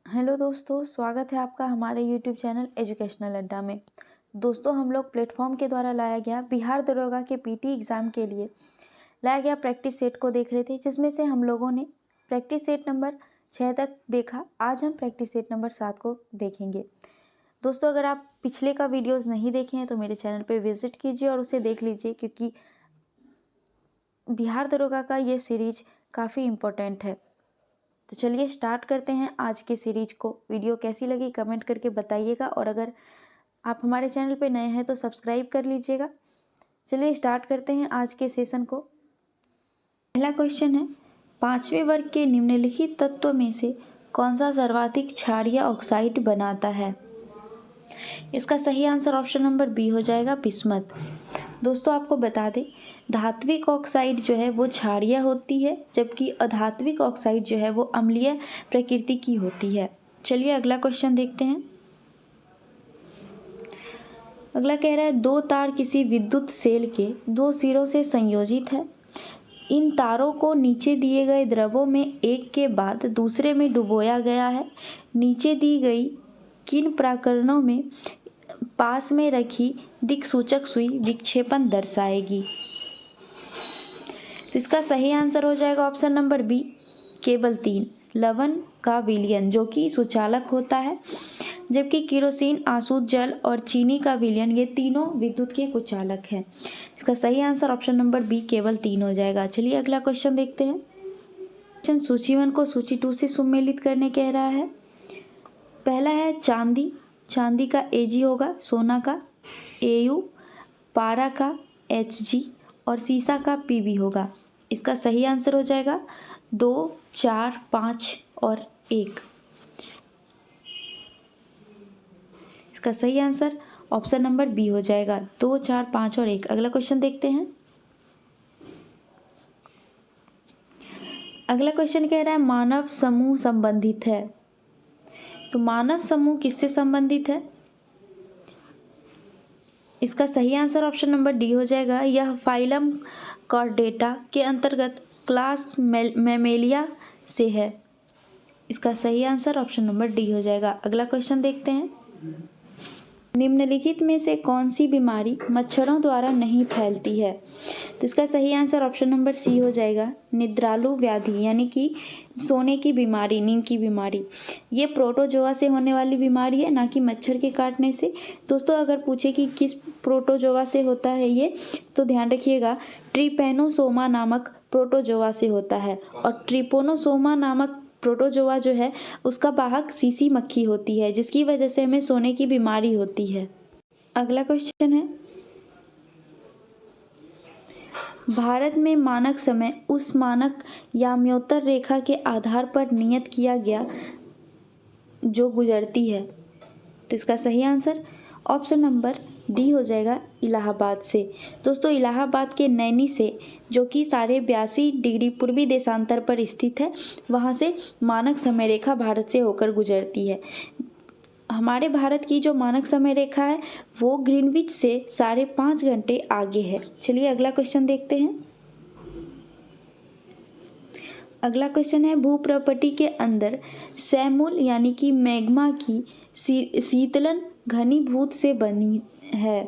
Hello दोस्तों, स्वागत है आपका हमारे यूट्यूब चैनल एजुकेशनल अड्डा में। दोस्तों, हम लोग प्लेटफॉर्म के द्वारा लाया गया बिहार दरोगा के पीटी एग्ज़ाम के लिए लाया गया प्रैक्टिस सेट को देख रहे थे, जिसमें से हम लोगों ने प्रैक्टिस सेट नंबर 6 तक देखा। आज हम प्रैक्टिस सेट नंबर 7 को देखेंगे। दोस्तों, अगर आप पिछले का वीडियोस नहीं देखे हैं तो मेरे चैनल पर विजिट कीजिए और उसे देख लीजिए, क्योंकि बिहार दरोगा का ये सीरीज काफ़ी इम्पोर्टेंट है। तो चलिए स्टार्ट करते हैं आज के सीरीज को। वीडियो कैसी लगी कमेंट करके बताइएगा, और अगर आप हमारे चैनल पर नए हैं तो सब्सक्राइब कर लीजिएगा। चलिए स्टार्ट करते हैं आज के सेशन को। पहला क्वेश्चन है, 5वें वर्ग के निम्नलिखित तत्व में से कौन सा सर्वाधिक क्षारीय ऑक्साइड बनाता है? इसका सही आंसर ऑप्शन नंबर बी हो जाएगा, बिस्मथ। दोस्तों, आपको बता दें, धात्विक ऑक्साइड जो है वो क्षारीय होती है, जबकि अधात्विक ऑक्साइड जो है वो अम्लीय प्रकृति की होती है। चलिए अगला क्वेश्चन देखते हैं। अगला कह रहा है, दो तार किसी विद्युत सेल के दो सिरों से संयोजित है। इन तारों को नीचे दिए गए द्रवों में एक के बाद दूसरे में डुबोया गया है। नीचे दी गई किन प्रकरणों में पास में रखी दिक्सूचक सुई विक्षेपण दर्शाएगी? तो इसका सही आंसर हो जाएगा ऑप्शन नंबर बी, केवल 3। लवण का विलयन जो कि सुचालक होता है, जबकि केरोसिन, आसुत जल और चीनी का विलयन ये तीनों विद्युत के कुचालक हैं। इसका सही आंसर ऑप्शन नंबर बी, केवल 3 हो जाएगा। चलिए अगला क्वेश्चन देखते हैं। क्वेश्चन सूची 1 को सूची 2 से सम्मिलित करने कह रहा है। पहला है चांदी, चांदी का Ag होगा, सोना का Au, पारा का Hg और सीसा का Pb होगा। इसका सही आंसर हो जाएगा 2, 4, 5 और 1। इसका सही आंसर ऑप्शन नंबर बी हो जाएगा, 2, 4, 5 और 1। अगला क्वेश्चन देखते हैं। अगला क्वेश्चन कह रहा है, मानव समूह संबंधित है। तो मानव समूह किससे संबंधित है? इसका सही आंसर ऑप्शन नंबर डी हो जाएगा। यह फाइलम कॉर्डेटा के अंतर्गत क्लास मैमेलिया से है। इसका सही आंसर ऑप्शन नंबर डी हो जाएगा। अगला क्वेश्चन देखते हैं। निम्नलिखित में से कौन सी बीमारी मच्छरों द्वारा नहीं फैलती है? तो इसका सही आंसर ऑप्शन नंबर सी हो जाएगा, निद्रालु व्याधि, यानी कि सोने की बीमारी, नींद की बीमारी। ये प्रोटोजोआ से होने वाली बीमारी है, ना कि मच्छर के काटने से। दोस्तों, अगर पूछे कि किस प्रोटोजोआ से होता है ये, तो ध्यान रखिएगा, ट्रिपेनोसोमा नामक प्रोटोजोआ से होता है। और ट्रिपोनोसोमा नामक प्रोटोजोआ जो है उसका वाहक सीसी मक्खी होती है, जिसकी वजह से हमें सोने की बीमारी होती है। अगला क्वेश्चन है, भारत में मानक समय उस मानक याम्योत्तर रेखा के आधार पर नियत किया गया जो गुजरती है। तो इसका सही आंसर ऑप्शन नंबर डी हो जाएगा, इलाहाबाद से। दोस्तों, इलाहाबाद के नैनी से, जो कि 82.5 डिग्री पूर्वी देशांतर पर स्थित है, वहाँ से मानक समय रेखा भारत से होकर गुजरती है। हमारे भारत की जो मानक समय रेखा है वो ग्रीनविच से 5.5 घंटे आगे है। चलिए अगला क्वेश्चन देखते हैं। अगला क्वेश्चन है, भूप्रपटी के अंदर सैमुल यानी कि मैग्मा की शीतलन घनीभूत से बनी है।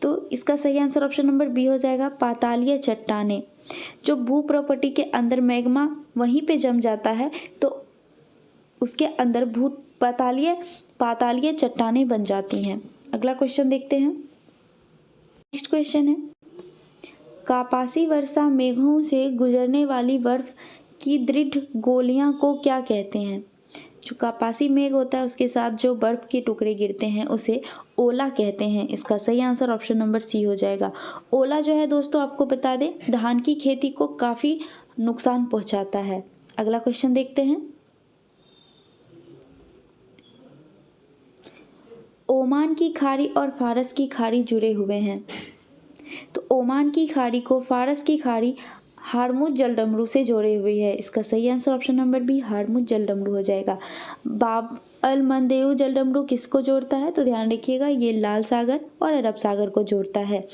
तो इसका सही आंसर ऑप्शन नंबर बी हो जाएगा, पातालीय चट्टानें। जो भूप्रपटी के अंदर मैग्मा वहीं पे जम जाता है तो उसके अंदर पातालीय चट्टानें बन जाती हैं। अगला क्वेश्चन देखते हैं। नेक्स्ट क्वेश्चन है, कापासी वर्षा मेघों से गुजरने वाली बर्फ की दृढ़ गोलियां को क्या कहते हैं? जो कापासी मेघ होता है उसके साथ जो बर्फ के टुकड़े गिरते हैं उसे ओला कहते हैं। इसका सही आंसर ऑप्शन नंबर सी हो जाएगा। ओला जो है दोस्तों, आपको बता दें, धान की खेती को काफ़ी नुकसान पहुंचाता है। अगला क्वेश्चन देखते हैं। ओमान की खाड़ी और फारस की खाड़ी जुड़े हुए हैं। तो ओमान की खाड़ी को फारस की खाड़ी हारमुज जलडमरू से जोड़े हुए है। इसका सही answer option number B, Hormuz जलडमरू हो जाएगा। बाब अल मंदेव जलडमरू किसको जोड़ता है? तो ध्यान रखिएगा, ये लाल सागर और अरब सागर को जोड़ता है।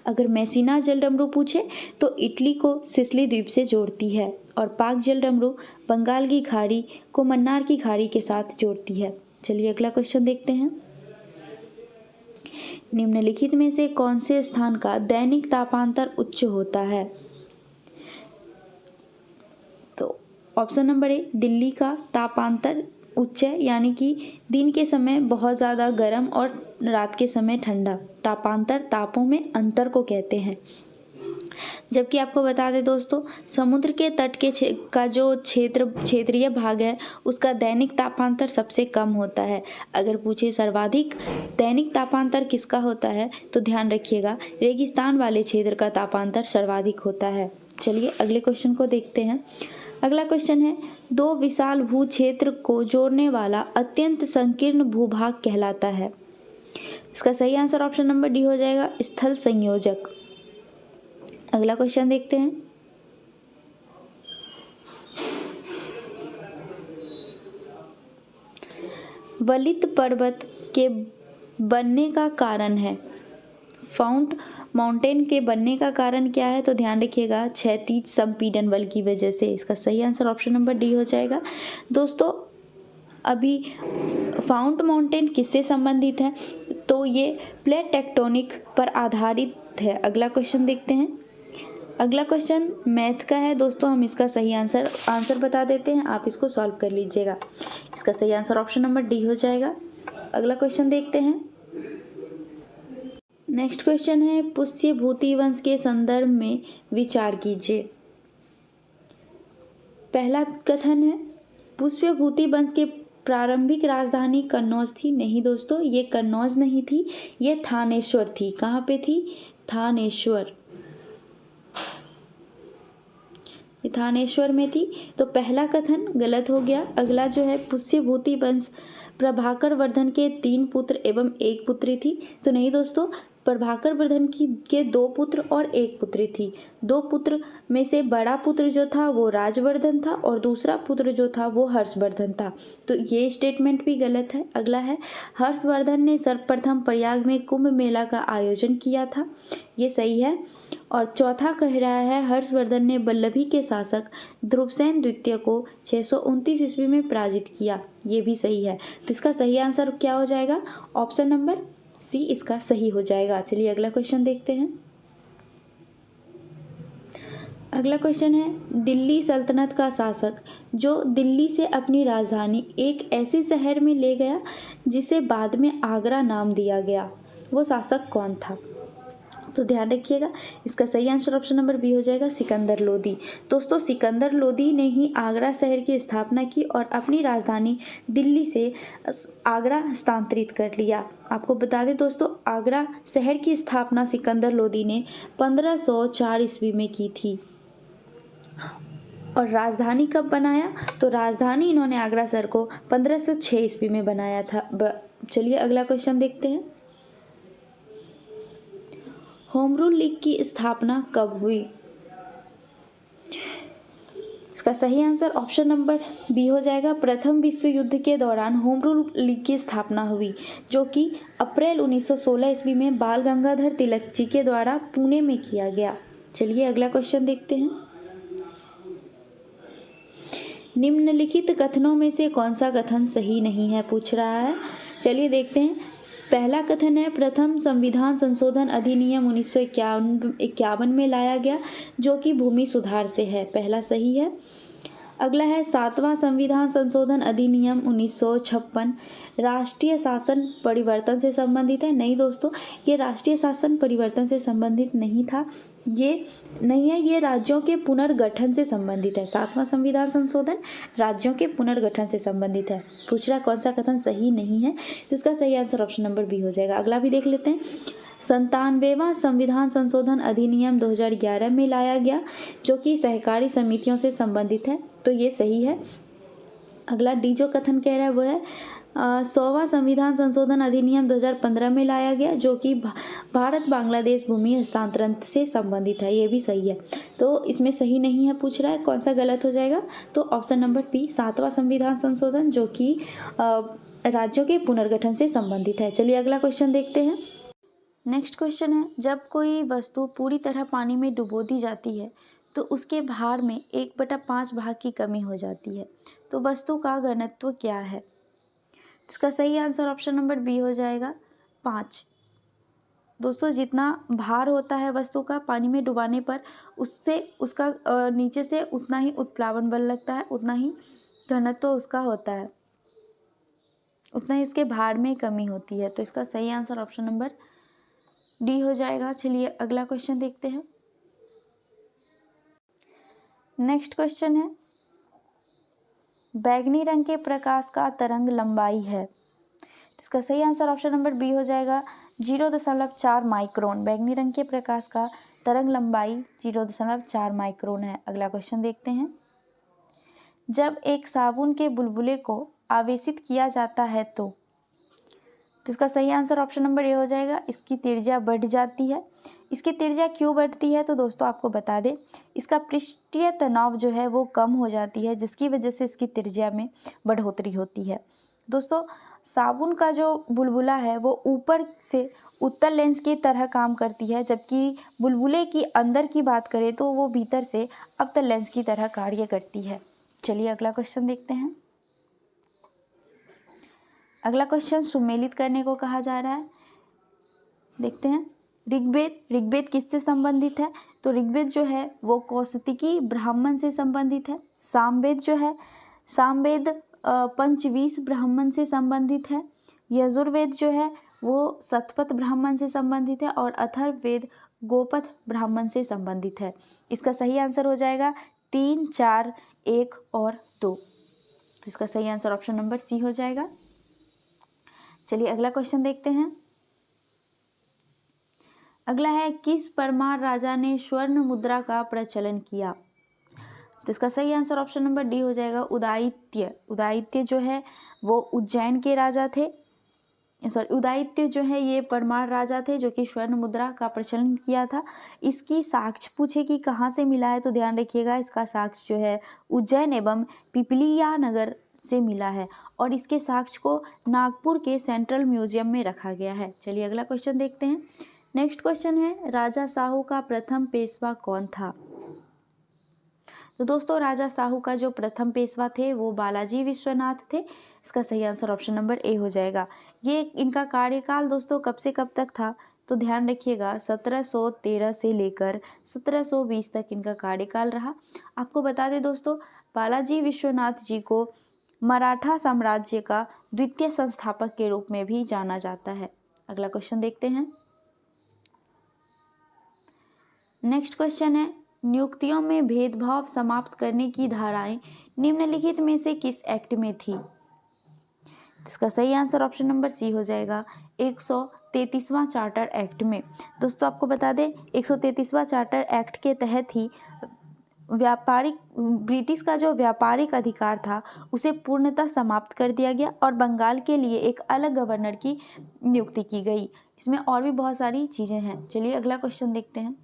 अगर मैसीना जलडमरू पूछे तो इटली को सिसिली द्वीप से जोड़ती है। और पाक जल डमरू बंगाल की खाड़ी को मन्नार की खाड़ी के साथ जोड़ती है। चलिए अगला क्वेश्चन देखते हैं। निम्नलिखित में से कौन से स्थान का दैनिक तापांतर उच्च होता है? तो ऑप्शन नंबर ए, दिल्ली का तापांतर उच्च है, यानी कि दिन के समय बहुत ज़्यादा गर्म और रात के समय ठंडा। तापांतर तापों में अंतर को कहते हैं। जबकि आपको बता दें दोस्तों, समुद्र के तट के का जो क्षेत्रीय भाग है उसका दैनिक तापांतर सबसे कम होता है। अगर पूछे सर्वाधिक दैनिक तापांतर किसका होता है तो ध्यान रखिएगा, रेगिस्तान वाले क्षेत्र का तापांतर सर्वाधिक होता है। चलिए अगले क्वेश्चन को देखते हैं। अगला क्वेश्चन है, दो विशाल भू क्षेत्र को जोड़ने वाला अत्यंत संकीर्ण भूभाग कहलाता है। इसका सही आंसर ऑप्शन नंबर डी हो जाएगा, स्थल संयोजक। अगला क्वेश्चन देखते हैं। वलित पर्वत के बनने का कारण है, फाउंट माउंटेन के बनने का कारण क्या है तो ध्यान रखिएगा, क्षैतिज संपीड़न बल की वजह से। इसका सही आंसर ऑप्शन नंबर डी हो जाएगा। दोस्तों अभी फाउंट माउंटेन किससे संबंधित है तो ये प्लेट टेक्टोनिक पर आधारित है। अगला क्वेश्चन देखते हैं। अगला क्वेश्चन मैथ का है दोस्तों, हम इसका सही आंसर बता देते हैं, आप इसको सॉल्व कर लीजिएगा। इसका सही आंसर ऑप्शन नंबर डी हो जाएगा। अगला क्वेश्चन देखते हैं। नेक्स्ट क्वेश्चन है, पुष्यभूति वंश के संदर्भ में विचार कीजिए। पहला कथन है, पुष्यभूति वंश के प्रारंभिक राजधानी कन्नौज थी। नहीं दोस्तों, ये कन्नौज नहीं थी, ये थानेश्वर थी। कहाँ पे थी? थानेश्वर, थानेश्वर में थी। तो पहला कथन गलत हो गया। अगला जो है, पुष्यभूति वंश प्रभाकर वर्धन के 3 पुत्र एवं 1 पुत्री थी। तो नहीं दोस्तों, प्रभाकर वर्धन के 2 पुत्र और 1 पुत्री थी। 2 पुत्र में से बड़ा पुत्र जो था वो राजवर्धन था और दूसरा पुत्र जो था वो हर्षवर्धन था। तो ये स्टेटमेंट भी गलत है। अगला है, हर्षवर्धन ने सर्वप्रथम प्रयाग में कुंभ मेला का आयोजन किया था। ये सही है। और चौथा कह रहा है, हर्षवर्धन ने वल्लभी के शासक ध्रुवसेन द्वितीय को 629 ईस्वी में पराजित किया। ये भी सही है। तो इसका सही आंसर क्या हो जाएगा? ऑप्शन नंबर सी इसका सही हो जाएगा। चलिए अगला क्वेश्चन देखते हैं। अगला क्वेश्चन है, दिल्ली सल्तनत का शासक जो दिल्ली से अपनी राजधानी एक ऐसे शहर में ले गया जिसे बाद में आगरा नाम दिया गया, वो शासक कौन था? तो ध्यान रखिएगा, इसका सही आंसर ऑप्शन नंबर बी हो जाएगा, सिकंदर लोदी। दोस्तों सिकंदर लोदी ने ही आगरा शहर की स्थापना की और अपनी राजधानी दिल्ली से आगरा हस्तांतरित कर लिया। आपको बता दें दोस्तों, आगरा शहर की स्थापना सिकंदर लोदी ने 1504 ईस्वी में की थी। और राजधानी कब बनाया? तो राजधानी इन्होंने आगरा शहर को 1506 ईस्वी में बनाया था। चलिए अगला क्वेश्चन देखते हैं। होम रूल लीग की स्थापना कब हुई? इसका सही आंसर ऑप्शन नंबर बी हो जाएगा, प्रथम विश्व युद्ध के दौरान होम रूल लीग की स्थापना हुई, जो कि अप्रैल 1916 ईस्वी में बाल गंगाधर तिलक जी के द्वारा पुणे में किया गया। चलिए अगला क्वेश्चन देखते हैं। निम्नलिखित कथनों में से कौन सा कथन सही नहीं है पूछ रहा है। चलिए देखते हैं। पहला कथन है, प्रथम संविधान संशोधन अधिनियम 1951 में लाया गया, जो कि भूमि सुधार से है। पहला सही है। अगला है, 7वां संविधान संशोधन अधिनियम 1956 राष्ट्रीय शासन परिवर्तन से संबंधित है। नहीं दोस्तों, ये राष्ट्रीय शासन परिवर्तन से संबंधित नहीं था, ये नहीं है, ये राज्यों के पुनर्गठन से संबंधित है। 7वां संविधान संशोधन राज्यों के पुनर्गठन से संबंधित है। पूछ रहा कौन सा कथन सही नहीं है, तो इसका सही आंसर ऑप्शन नंबर बी हो जाएगा। अगला भी देख लेते हैं। 97वां संविधान संशोधन अधिनियम 2011 में लाया गया, जो कि सहकारी समितियों से संबंधित है, तो ये सही है। अगला डी जो कथन कह रहा है वो है 100वां संविधान संशोधन अधिनियम 2015 में लाया गया, जो कि भारत बांग्लादेश भूमि हस्तांतरण से संबंधित है। ये भी सही है। तो इसमें सही नहीं है, पूछ रहा है कौन सा गलत हो जाएगा, तो ऑप्शन नंबर बी 7वां संविधान संशोधन, जो कि राज्यों के पुनर्गठन से संबंधित है। चलिए अगला क्वेश्चन देखते हैं। नेक्स्ट क्वेश्चन है, जब कोई वस्तु पूरी तरह पानी में डुबो दी जाती है तो उसके भार में 1/5 भाग की कमी हो जाती है। तो वस्तु का घनत्व क्या है? इसका सही आंसर ऑप्शन नंबर बी हो जाएगा 5। दोस्तों जितना भार होता है वस्तु का पानी में डुबाने पर उससे उसका नीचे से उतना ही उत्प्लावन बल लगता है, उतना ही घनत्व उसका होता है, उतना ही उसके भार में कमी होती है। तो इसका सही आंसर ऑप्शन नंबर डी हो जाएगा। चलिए अगला क्वेश्चन देखते हैं। नेक्स्ट क्वेश्चन है, बैंगनी रंग के प्रकाश का तरंग लंबाई है। इसका सही आंसर ऑप्शन नंबर बी हो जाएगा 0.4 माइक्रोन। बैंगनी रंग के प्रकाश का तरंग लंबाई 0.4 माइक्रोन है। अगला क्वेश्चन देखते हैं, जब एक साबुन के बुलबुले को आवेशित किया जाता है तो इसका सही आंसर ऑप्शन नंबर ए हो जाएगा, इसकी त्रिज्या बढ़ जाती है। इसकी त्रिज्या क्यों बढ़ती है? तो दोस्तों आपको बता दें, इसका पृष्ठीय तनाव जो है वो कम हो जाती है, जिसकी वजह से इसकी त्रिज्या में बढ़ोतरी होती है। दोस्तों साबुन का जो बुलबुला है वो ऊपर से उत्तल लेंस की तरह काम करती है, जबकि बुलबुले की अंदर की बात करें तो वो भीतर से अवतल लेंस की तरह कार्य करती है। चलिए अगला क्वेश्चन देखते हैं। अगला क्वेश्चन सुमेलित करने को कहा जा रहा है। देखते हैं, ऋग्वेद किससे संबंधित है? तो ऋग्वेद जो है वो कौशिकी ब्राह्मण से संबंधित है। सामवेद पंचवीस ब्राह्मण से संबंधित है। यजुर्वेद जो है वो शतपथ ब्राह्मण से संबंधित है और अथर्ववेद गोपथ ब्राह्मण से संबंधित है। इसका सही आंसर हो जाएगा 3, 4, 1 और 2। तो इसका सही आंसर ऑप्शन नंबर सी हो जाएगा। चलिए अगला क्वेश्चन देखते हैं। अगला है, किस परमार राजा ने स्वर्ण मुद्रा का प्रचलन किया? तो इसका सही आंसर ऑप्शन नंबर डी हो जाएगा उदयित्य। उदयित्य जो है वो उज्जैन के राजा थे। उदयित्य जो है ये परमार राजा थे जो कि स्वर्ण मुद्रा का प्रचलन किया था। इसकी साक्ष्य पूछे कि कहाँ से मिला है, तो ध्यान रखिएगा इसका साक्ष्य जो है उज्जैन एवं पिपलिया नगर से मिला है और इसके साक्ष्य को नागपुर के सेंट्रल म्यूजियम में रखा गया है। चलिए अगला क्वेश्चन देखते हैं। नेक्स्ट क्वेश्चन है, राजा साहू का प्रथम पेशवा कौन था? तो दोस्तों राजा साहू का जो प्रथम पेशवा थे वो बालाजी विश्वनाथ थे। इसका सही आंसर ऑप्शन नंबर ए हो जाएगा। ये इनका कार्यकाल दोस्तों कब से कब तक था? तो ध्यान रखिएगा 1713 से लेकर 1720 तक इनका कार्यकाल रहा। आपको बता दें दोस्तों, बालाजी विश्वनाथ जी को मराठा साम्राज्य का द्वितीय संस्थापक के रूप में भी जाना जाता है। अगला क्वेश्चन देखते हैं। नेक्स्ट क्वेश्चन है, नियुक्तियों में भेदभाव समाप्त करने की धाराएं निम्नलिखित में से किस एक्ट में थी? इसका सही आंसर ऑप्शन नंबर सी हो जाएगा 133वां चार्टर एक्ट में। दोस्तों आपको बता दें 133वां चार्टर एक्ट के तहत ही ब्रिटिश का जो व्यापारिक अधिकार था उसे पूर्णतः समाप्त कर दिया गया और बंगाल के लिए एक अलग गवर्नर की नियुक्ति की गई। इसमें और भी बहुत सारी चीजें हैं। चलिए अगला क्वेश्चन देखते हैं।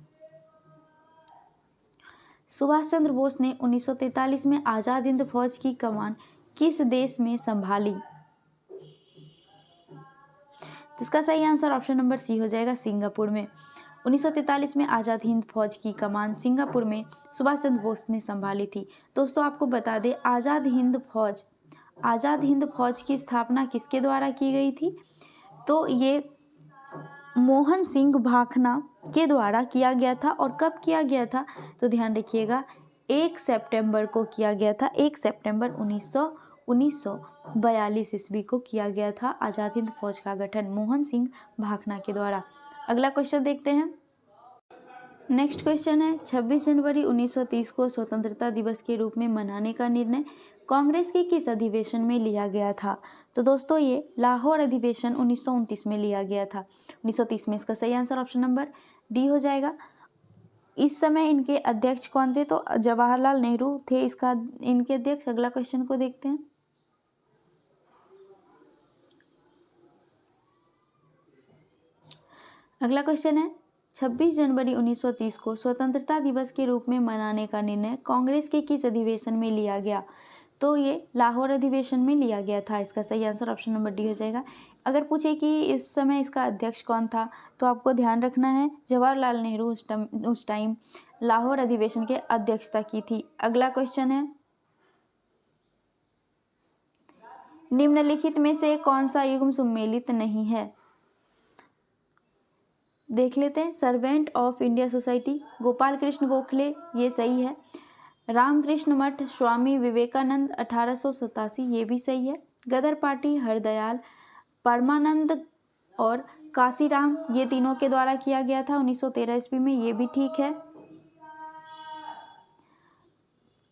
सुभाष चंद्र बोस ने 1943 में आजाद हिंद फौज की कमान किस देश में संभाली? इसका सही आंसर ऑप्शन नंबर सी हो जाएगा सिंगापुर में। 1943 में आजाद हिंद फौज की कमान सिंगापुर में सुभाष चंद्र बोस ने संभाली थी। दोस्तों आपको बता दें आजाद हिंद फौज की स्थापना किसके द्वारा की गई थी? तो ये मोहन सिंह भाखना के द्वारा किया गया था। और कब किया गया था? तो ध्यान रखिएगा 1 सितंबर को किया गया था। 1 सितंबर 1942 ईस्वी को किया गया था आजाद हिंद फौज का गठन मोहन सिंह भाखना के द्वारा। अगला क्वेश्चन देखते हैं। नेक्स्ट क्वेश्चन है, 26 जनवरी 1930 को स्वतंत्रता दिवस के रूप में मनाने का निर्णय कांग्रेस के किस अधिवेशन में लिया गया था? तो दोस्तों ये लाहौर अधिवेशन 1929 में लिया गया था। 1930 में। इसका सही आंसर ऑप्शन नंबर डी हो जाएगा। इस समय इनके अध्यक्ष कौन थे? तो जवाहरलाल नेहरू थे इनके अध्यक्ष। अगला क्वेश्चन को देखते हैं। अगला क्वेश्चन है, 26 जनवरी 1930 को स्वतंत्रता दिवस के रूप में मनाने का निर्णय कांग्रेस के किस अधिवेशन में लिया गया? तो ये लाहौर अधिवेशन में लिया गया था। इसका सही आंसर ऑप्शन नंबर डी हो जाएगा। अगर पूछे कि इस समय इसका अध्यक्ष कौन था तो आपको ध्यान रखना है जवाहरलाल नेहरू उस टाइम लाहौर अधिवेशन के अध्यक्षता की थी। अगला क्वेश्चन है, निम्नलिखित में से कौन सा युग्म सुमेलित नहीं है? देख लेते हैं। Servant of India society, Gopal Krishna Gokhale, ये सही है। रामकृष्ण मठ, स्वामी विवेकानंद 1887, ये भी सही है। गदर पार्टी, हरदयाल, परमानंद और काशीराम, ये तीनों के द्वारा किया गया था 1913 ईस्वी में, ये भी ठीक है।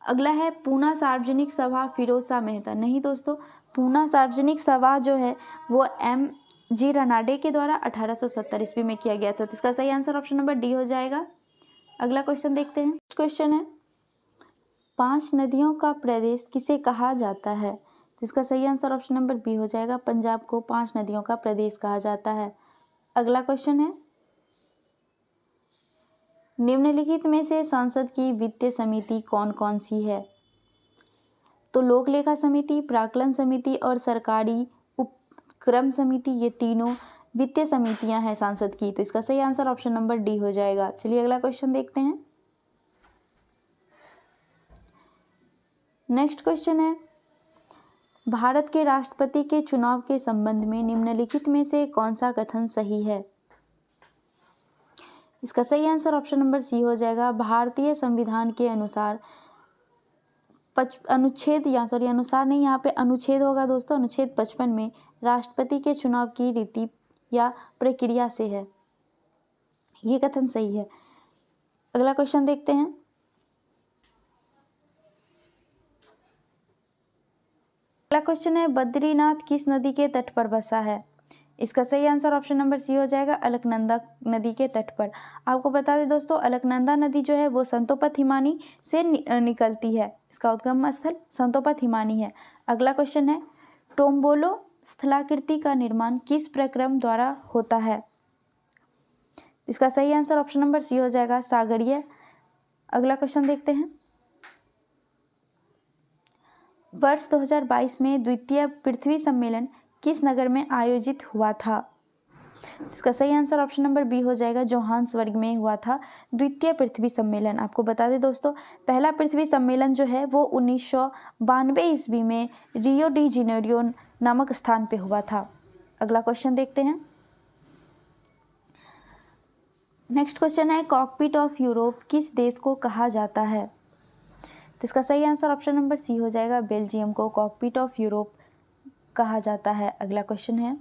अगला है पूना सार्वजनिक सभा, फिरोज शाह मेहता, नहीं दोस्तों, पूना सार्वजनिक सभा जो है वो M.G. रनाडे के द्वारा 1870 ईस्वी में किया गया था। तो इसका सही आंसर ऑप्शन नंबर डी हो जाएगा। अगला क्वेश्चन देखते हैं। क्वेश्चन है, 5 नदियों का प्रदेश किसे कहा जाता है? तो इसका सही आंसर ऑप्शन नंबर बी हो जाएगा। पंजाब को 5 नदियों का प्रदेश कहा जाता है। अगला क्वेश्चन है, निम्नलिखित में से संसद की वित्तीय समिति कौन कौन सी है? तो लोक लेखा समिति, प्राक्कलन समिति और सरकारी उपक्रम समिति, ये तीनों वित्तीय समितियां हैं संसद की। तो इसका सही आंसर ऑप्शन नंबर डी हो जाएगा। चलिए अगला क्वेश्चन देखते हैं। नेक्स्ट क्वेश्चन है, भारत के राष्ट्रपति के चुनाव के संबंध में निम्नलिखित में से कौन सा कथन सही है? इसका सही आंसर ऑप्शन नंबर सी हो जाएगा। भारतीय संविधान के अनुसार अनुसार नहीं, यहाँ पे अनुच्छेद होगा दोस्तों, अनुच्छेद 55 में राष्ट्रपति के चुनाव की रीति या प्रक्रिया से है, ये कथन सही है। अगला क्वेश्चन देखते हैं। अगला क्वेश्चन है, बद्रीनाथ किस नदी के तट पर बसा है? इसका सही आंसर ऑप्शन नंबर सी हो जाएगा, अलकनंदा नदी के तट पर। आपको बता दें दोस्तों, अलकनंदा नदी जो है वो संतोपत हिमानी से निकलती है। इसका उद्गम स्थल संतोपत हिमानी है। अगला क्वेश्चन है, टोम्बोलो स्थलाकृति का निर्माण किस प्रक्रम द्वारा होता है? इसका सही आंसर ऑप्शन नंबर सी हो जाएगा, सागरीय। अगला क्वेश्चन देखते हैं। वर्ष 2022 में द्वितीय पृथ्वी सम्मेलन किस नगर में आयोजित हुआ था? इसका सही आंसर ऑप्शन नंबर बी हो जाएगा, जोहान्सबर्ग में हुआ था द्वितीय पृथ्वी सम्मेलन। आपको बता दें दोस्तों, पहला पृथ्वी सम्मेलन जो है वो 1992 ईस्वी में रियो डी जेनेरियो नामक स्थान पे हुआ था। अगला क्वेश्चन देखते हैं। नेक्स्ट क्वेश्चन है, कॉकपिट ऑफ यूरोप किस देश को कहा जाता है? तो इसका सही आंसर ऑप्शन नंबर सी हो जाएगा, बेल्जियम को कॉकपिट ऑफ यूरोप कहा जाता है। अगला क्वेश्चन है,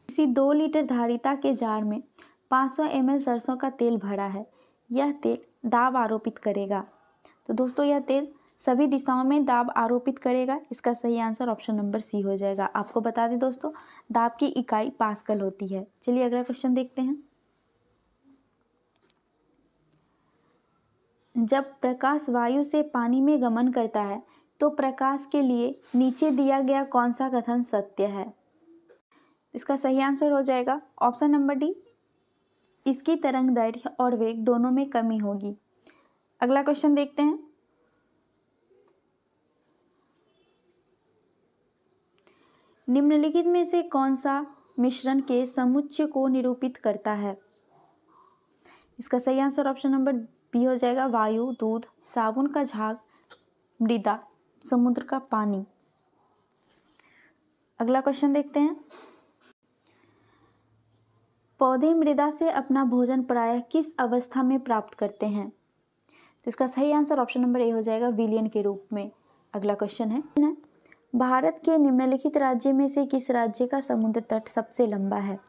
किसी 2 लीटर धारिता के जार में 500 ml सरसों का तेल भरा है, यह तेल दाब आरोपित करेगा। तो दोस्तों यह तेल सभी दिशाओं में दाब आरोपित करेगा। इसका सही आंसर ऑप्शन नंबर सी हो जाएगा। आपको बता दें दोस्तों, दाब की इकाई पास्कल होती है। चलिए अगला क्वेश्चन देखते हैं। जब प्रकाश वायु से पानी में गमन करता है तो प्रकाश के लिए नीचे दिया गया कौन सा कथन सत्य है? इसका सही आंसर हो जाएगा ऑप्शन नंबर डी, इसकी तरंग दैर्घ्य और वेग दोनों में कमी होगी। अगला क्वेश्चन देखते हैं। निम्नलिखित में से कौन सा मिश्रण के समुच्चय को निरूपित करता है? इसका सही आंसर ऑप्शन नंबर बी हो जाएगा, वायु, दूध, साबुन का झाग, मृदा, समुद्र का पानी। अगला क्वेश्चन देखते हैं। पौधे मृदा से अपना भोजन प्रायः किस अवस्था में प्राप्त करते हैं? तो इसका सही आंसर ऑप्शन नंबर ए हो जाएगा, विलयन के रूप में। अगला क्वेश्चन है, भारत के निम्नलिखित राज्य में से किस राज्य का समुद्र तट सबसे लंबा है?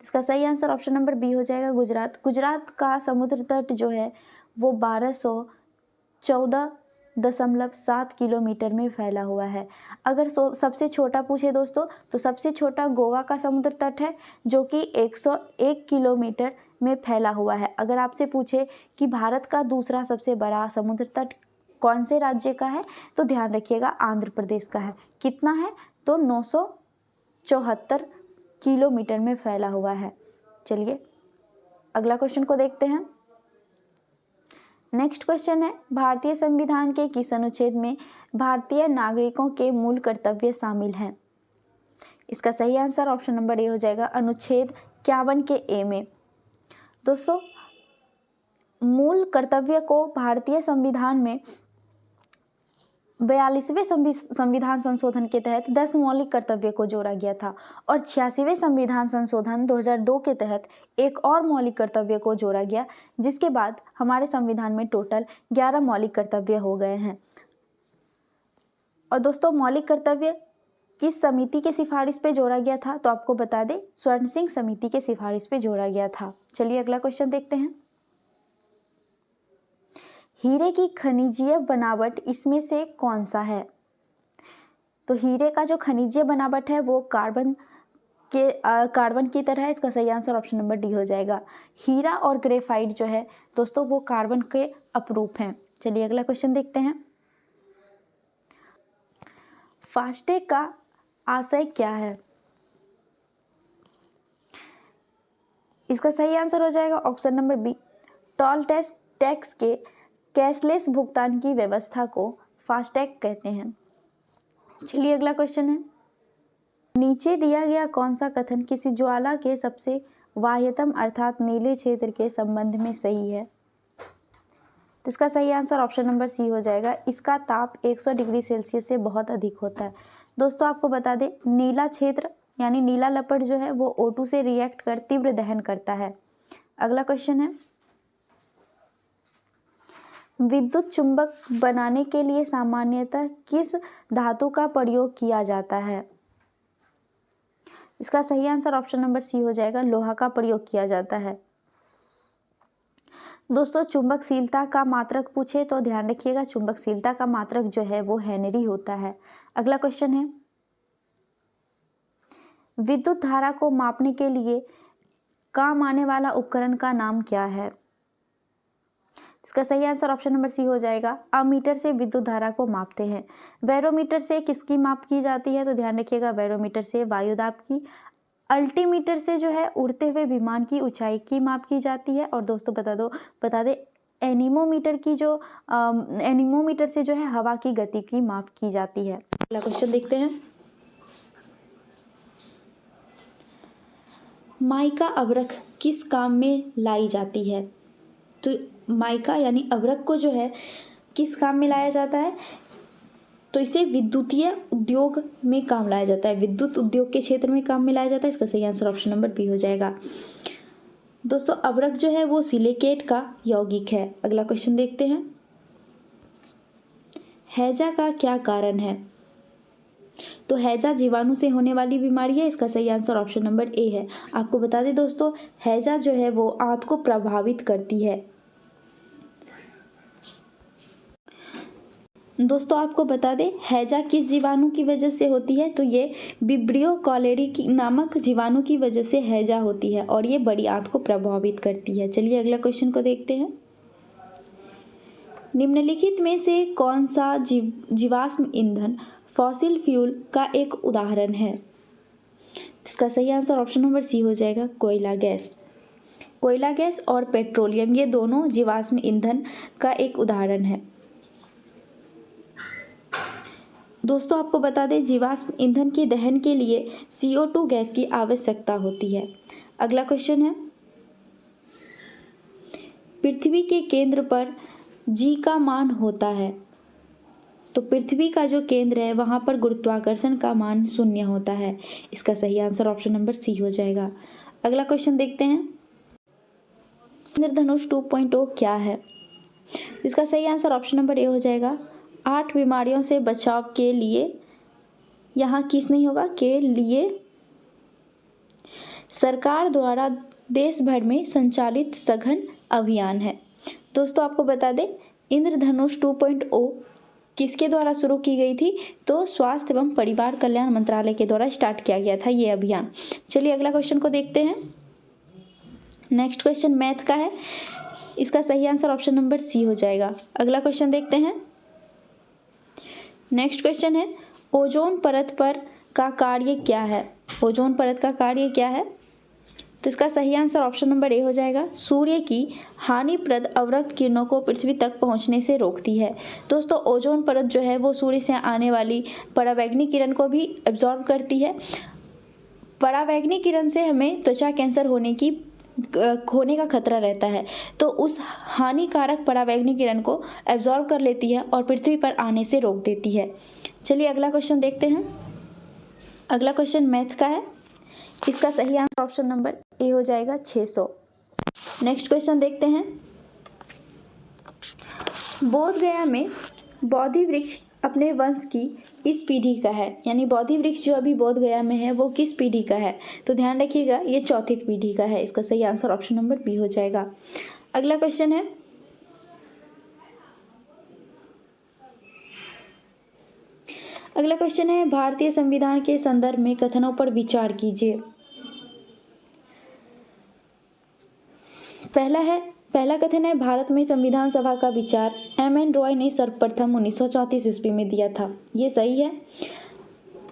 इसका सही आंसर ऑप्शन नंबर बी हो जाएगा, गुजरात। गुजरात का समुद्र तट जो है वो 1214.7 किलोमीटर में फैला हुआ है। अगर सबसे छोटा पूछे दोस्तों, तो सबसे छोटा गोवा का समुद्र तट है जो कि 101 किलोमीटर में फैला हुआ है। अगर आपसे पूछे कि भारत का दूसरा सबसे बड़ा समुद्र तट कौन से राज्य का है, तो ध्यान रखिएगा आंध्र प्रदेश का है। कितना है? तो 974 किलोमीटर में फैला हुआ है। चलिए अगला क्वेश्चन को देखते हैं। नेक्स्ट क्वेश्चन है, भारतीय संविधान के किस अनुच्छेद में भारतीय नागरिकों के मूल कर्तव्य शामिल हैं? इसका सही आंसर ऑप्शन नंबर ए हो जाएगा, अनुच्छेद 51 के ए में। दोस्तों मूल कर्तव्य को भारतीय संविधान में 42वें संविधान संशोधन के तहत 10 मौलिक कर्तव्य को जोड़ा गया था और 86वें संविधान संशोधन 2002 के तहत एक और मौलिक कर्तव्य को जोड़ा गया, जिसके बाद हमारे संविधान में टोटल 11 मौलिक कर्तव्य हो गए हैं। और दोस्तों, मौलिक कर्तव्य किस समिति के सिफारिश पे जोड़ा गया था, तो आपको बता दें स्वर्ण सिंह समिति के सिफारिश पे जोड़ा गया था। चलिए अगला क्वेश्चन देखते हैं। हीरे की खनिजीय बनावट इसमें से कौन सा है? तो हीरे का जो खनिजीय बनावट है वो कार्बन की तरह है। इसका सही आंसर ऑप्शन नंबर डी हो जाएगा। हीरा और ग्रेफाइट जो है दोस्तों वो कार्बन के अपरूप हैं। चलिए अगला क्वेश्चन देखते हैं। फास्टैग का आशय क्या है? इसका सही आंसर हो जाएगा option number B. Toll tax के कैशलेस भुगतान की व्यवस्था को फास्टैग कहते हैं। चलिए अगला क्वेश्चन है। नीचे दिया गया कौन सा कथन किसी ज्वाला के सबसे बाह्यतम अर्थात नीले क्षेत्र के संबंध में सही है? तो इसका सही आंसर ऑप्शन नंबर सी हो जाएगा। इसका ताप 100 डिग्री सेल्सियस से बहुत अधिक होता है। दोस्तों आपको बता दें नीला क्षेत्र यानी नीला लपट जो है वो O2 से रिएक्ट कर तीव्र दहन करता है। अगला क्वेश्चन है। विद्युत चुंबक बनाने के लिए सामान्यतः किस धातु का प्रयोग किया जाता है? इसका सही आंसर ऑप्शन नंबर सी हो जाएगा। लोहा का प्रयोग किया जाता है। दोस्तों चुंबकशीलता का मात्रक पूछे तो ध्यान रखिएगा चुंबकशीलता का मात्रक जो है वो हेनरी होता है। अगला क्वेश्चन है। विद्युत धारा को मापने के लिए काम आने वाला उपकरण का नाम क्या है? इसका सही आंसर ऑप्शन नंबर सी हो जाएगा। अमीटर से विद्युत धारा को मापते हैं। बैरोमीटर से किसकी माप की जाती है? तो ध्यान रखिएगा बैरोमीटर से वायुदाब की। अल्टीमीटर से जो है उड़ते हुए विमान की ऊंचाई की माप की जाती है। और दोस्तों बता दे एनीमोमीटर से जो है हवा की गति की माप की जाती है। अगला क्वेश्चन देखते हैं। माइका अभ्रक किस काम में लाई जाती है? तो माइका यानी अभ्रक को जो है किस काम में लाया जाता है? तो इसे विद्युतीय उद्योग में काम लाया जाता है। विद्युत उद्योग के क्षेत्र में काम में लाया जाता है। इसका सही आंसर ऑप्शन नंबर बी हो जाएगा। दोस्तों अभ्रक जो है वो सिलिकेट का यौगिक है। अगला क्वेश्चन देखते हैं। हैजा का क्या कारण है? तो हैजा जीवाणु से होने वाली बीमारी है। इसका सही आंसर ऑप्शन नंबर ए है। आपको बता दें दोस्तों हैजा जो है वो आंत को प्रभावित करती है। दोस्तों आपको बता दें हैजा किस जीवाणु की वजह से होती है? तो ये विब्रियो कॉलेरी की नामक जीवाणु की वजह से हैजा होती है और ये बड़ी आंत को प्रभावित करती है। चलिए अगला क्वेश्चन को देखते हैं। निम्नलिखित में से कौन सा जीवाश्म ईंधन फॉसिल फ्यूल का एक उदाहरण है? इसका सही आंसर ऑप्शन नंबर सी हो जाएगा। कोयला गैस और पेट्रोलियम ये दोनों जीवाश्म ईंधन का एक उदाहरण है। दोस्तों आपको बता दें जीवाश्म ईंधन के दहन के लिए CO2 गैस की आवश्यकता होती है। अगला क्वेश्चन है। पृथ्वी के केंद्र पर G का मान होता है। तो पृथ्वी का जो केंद्र है वहां पर गुरुत्वाकर्षण का मान 0 होता है। इसका सही आंसर ऑप्शन नंबर सी हो जाएगा। अगला क्वेश्चन देखते हैं। इंद्रधनुष 2.0 क्या है? इसका सही आंसर ऑप्शन नंबर ए हो जाएगा। 8 बीमारियों से बचाव के लिए यहाँ किस नहीं होगा के लिए सरकार द्वारा देश भर में संचालित सघन अभियान है। दोस्तों आपको बता दें इंद्रधनुष 2.0 किसके द्वारा शुरू की गई थी? तो स्वास्थ्य एवं परिवार कल्याण मंत्रालय के द्वारा स्टार्ट किया गया था ये अभियान। चलिए अगला क्वेश्चन को देखते हैं। नेक्स्ट क्वेश्चन मैथ का है। इसका सही आंसर ऑप्शन नंबर सी हो जाएगा। अगला क्वेश्चन देखते हैं। नेक्स्ट क्वेश्चन है ओजोन परत पर का कार्य क्या है? ओजोन परत का कार्य क्या है? तो इसका सही आंसर ऑप्शन नंबर ए हो जाएगा। सूर्य की हानिप्रद अवरक्त किरणों को पृथ्वी तक पहुंचने से रोकती है। दोस्तों ओजोन परत जो है वो सूर्य से आने वाली पराबैंगनी किरण को भी एब्जॉर्ब करती है। पराबैंगनी किरण से हमें त्वचा कैंसर होने की खोने का खतरा रहता है तो उस हानिकारक परावैंगनी किरण को एब्जॉर्ब कर लेती है और पृथ्वी पर आने से रोक देती है। चलिए अगला क्वेश्चन देखते हैं। अगला क्वेश्चन मैथ का है। इसका सही आंसर ऑप्शन नंबर ए हो जाएगा 600। नेक्स्ट क्वेश्चन देखते हैं। बोध गया में बोधि वृक्ष अपने वंश की इस पीढ़ी का है, यानी बोधि वृक्ष जो अभी बोध गया में है वो किस पीढ़ी का है? तो ध्यान रखिएगा ये चौथी पीढ़ी का है। इसका सही आंसर ऑप्शन नंबर बी हो जाएगा। अगला क्वेश्चन है। अगला क्वेश्चन है भारतीय संविधान के संदर्भ में कथनों पर विचार कीजिए। पहला कथन है भारत में संविधान सभा का विचार एम.एन. रॉय ने सर्वप्रथम 1934 ईस्वी में दिया था, ये सही है।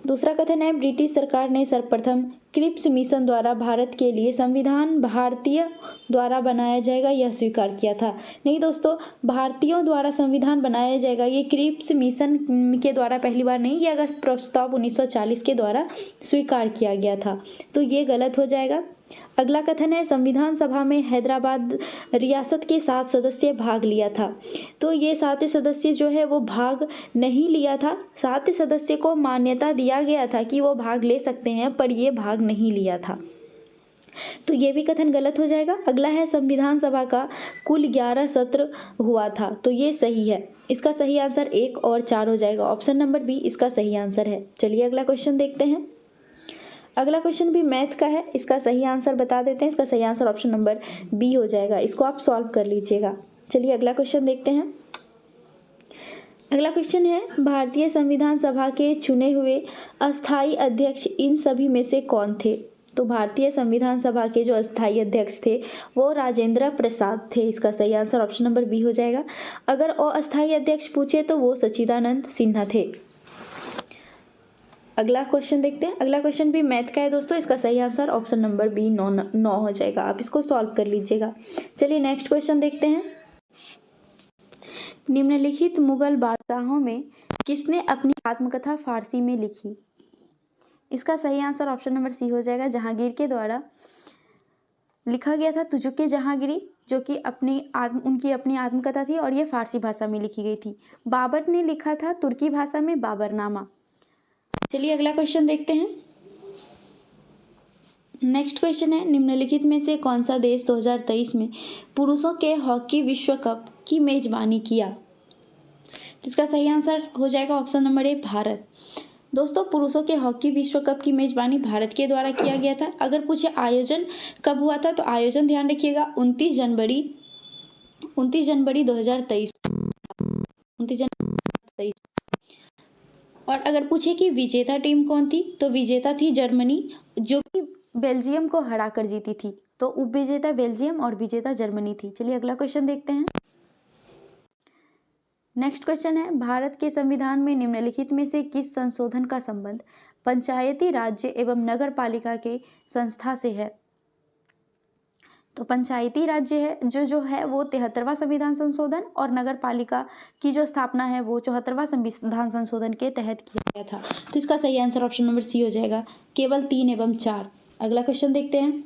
दूसरा कथन है ब्रिटिश सरकार ने सर्वप्रथम क्रिप्स मिशन द्वारा भारत के लिए संविधान भारतीय द्वारा बनाया जाएगा यह स्वीकार किया था। नहीं दोस्तों, भारतीयों द्वारा संविधान बनाया जाएगा ये क्रिप्स मिशन के द्वारा पहली बार नहीं, ये अगस्त प्रस्ताव 1940 के द्वारा स्वीकार किया गया था, तो ये गलत हो जाएगा। अगला कथन है संविधान सभा में हैदराबाद रियासत के 7 सदस्य भाग लिया था, तो ये 7 सदस्य जो है वो भाग नहीं लिया था। 7 सदस्य को मान्यता दिया गया था कि वो भाग ले सकते हैं, पर ये भाग नहीं लिया था, तो ये भी कथन गलत हो जाएगा। अगला है संविधान सभा का कुल 11 सत्र हुआ था, तो ये सही है। इसका सही आंसर 1 और 4 हो जाएगा। ऑप्शन नंबर बी इसका सही आंसर है। चलिए अगला क्वेश्चन देखते हैं। अगला क्वेश्चन भी मैथ का है, इसका सही आंसर बता देते हैं। इसका सही आंसर ऑप्शन नंबर बी हो जाएगा, इसको आप सॉल्व कर लीजिएगा। चलिए अगला क्वेश्चन देखते हैं। अगला क्वेश्चन है भारतीय संविधान सभा के चुने हुए अस्थायी अध्यक्ष इन सभी में से कौन थे? तो भारतीय संविधान सभा के जो अस्थायी अध्यक्ष थे वो राजेंद्र प्रसाद थे। इसका सही आंसर ऑप्शन नंबर बी हो जाएगा। अगर अस्थायी अध्यक्ष पूछे तो वो सच्चिदानंद सिन्हा थे। अगला क्वेश्चन देखते हैं। अगला क्वेश्चन भी मैथ का है दोस्तों, इसका सही आंसर ऑप्शन नंबर बी 9 हो जाएगा। आप इसको सॉल्व कर लीजिएगा। चलिए नेक्स्ट क्वेश्चन देखते हैं। निम्नलिखित मुगल बादशाहों में किसने अपनी आत्मकथा फारसी में लिखी? इसका सही आंसर ऑप्शन नंबर सी हो जाएगा। जहांगीर के द्वारा लिखा गया था तुजुक-ए जहांगीरी, जो कि उनकी अपनी आत्मकथा थी और ये फारसी भाषा में लिखी गई थी। बाबर ने लिखा था तुर्की भाषा में बाबरनामा। चलिए अगला क्वेश्चन देखते हैं। नेक्स्ट क्वेश्चन है निम्नलिखित में से कौन सा देश 2023 में पुरुषों के हॉकी विश्व कप की मेजबानी किया? इसका सही आंसर हो जाएगा ऑप्शन नंबर ए भारत। दोस्तों पुरुषों के हॉकी विश्व कप की मेजबानी भारत के द्वारा किया गया था। अगर पूछे आयोजन कब हुआ था तो आयोजन ध्यान रखिएगा 29 जनवरी 2023। 29 जनवरी। और अगर पूछे कि विजेता टीम कौन थी तो विजेता थी जर्मनी, जो कि बेल्जियम को हराकर जीती थी। तो उपविजेता बेल्जियम और विजेता जर्मनी थी। चलिए अगला क्वेश्चन देखते हैं। नेक्स्ट क्वेश्चन है भारत के संविधान में निम्नलिखित में से किस संशोधन का संबंध पंचायती राज्य एवं नगर पालिका के संस्था से है? तो पंचायती राज्य है जो है वो 73वां संविधान संशोधन और नगर पालिका की जो स्थापना है वो 74वां संविधान संशोधन के तहत किया गया था। तो इसका सही आंसर ऑप्शन नंबर सी हो जाएगा, केवल 3 एवं 4। अगला क्वेश्चन देखते हैं।